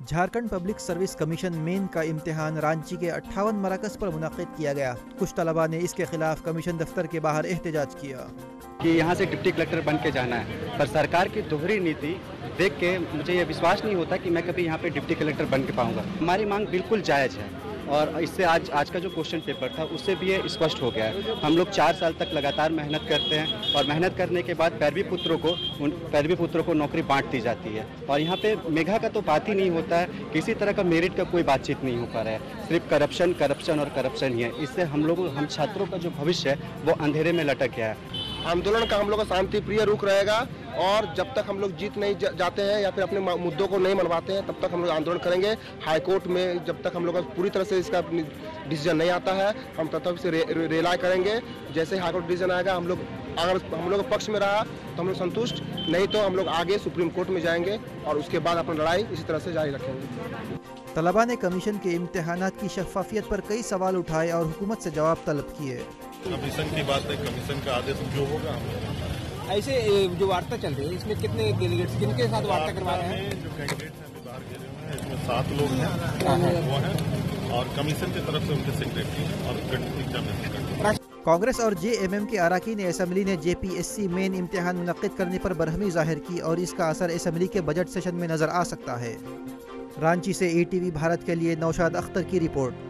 Jharkhand public service commission main का इम्तिहान रांची के 58 मराकज पर मुनक्किद किया गया। कुछ तलबा ने इसके खिलाफ कमीशन दफ्तर के बाहर एहतजाज किया कि यहाँ से डिप्टी कलेक्टर बन के जाना है, पर सरकार की दोहरी नीति देख के मुझे ये विश्वास नहीं होता कि मैं कभी यहाँ पे डिप्टी कलेक्टर बन के पाऊँगा। हमारी मांग बिल्कुल जायज़ है और इससे आज का जो क्वेश्चन पेपर था उससे भी ये स्पष्ट हो गया है। हम लोग 4 साल तक लगातार मेहनत करते हैं और मेहनत करने के बाद पैरवी पुत्रों को नौकरी बांट दी जाती है और यहाँ पे मेघा का तो बात ही नहीं होता है, किसी तरह का मेरिट का कोई बातचीत नहीं हो पा रहा है, सिर्फ करप्शन ही है। इससे हम छात्रों का जो भविष्य है वो अंधेरे में लटक गया है। आंदोलन का हम लोग का शांति प्रिय रुख रहेगा और जब तक हम लोग जीत नहीं जाते हैं या फिर अपने मुद्दों को नहीं मनवाते हैं तब तक हम लोग आंदोलन करेंगे। हाई कोर्ट में जब तक हम लोग का पूरी तरह से इसका डिसीजन नहीं आता है हम तब तक इसे रिलाय करेंगे। जैसे हाई कोर्ट डिसीजन आएगा अगर हम लोग पक्ष में रहा तो हम लोग संतुष्ट, नहीं तो हम लोग आगे सुप्रीम कोर्ट में जाएंगे और उसके बाद अपनी लड़ाई इसी तरह से जारी रखेंगे। तलबा ने कमीशन के इम्तिहानात की शफाफियत पर कई सवाल उठाए और हुकूमत से जवाब तलब किए। कमीशन की बात है, कमीशन का आदेश जो होगा ऐसे जो वार्ता चल रही है इसमें कितने डेलीगेट्स किनके साथ वार्ता करवा रहे हैं? जो कैंडिडेट हैं अभी बाहर गिरे हुए हैं, इसमें 7 लोग हैं वो हैं और कमीशन की तरफ से उनके सेक्रेटरी और एग्जामिनेशन। कांग्रेस और जेएमएम के अरकान असम्बली ने जेपीएससी मेन इम्तिहान मुनक्किद करने पर बरहमी जाहिर की और इसका असर असम्बली के बजट सेशन में नजर आ सकता है। रांची से ETV भारत के लिए नौशाद अख्तर की रिपोर्ट।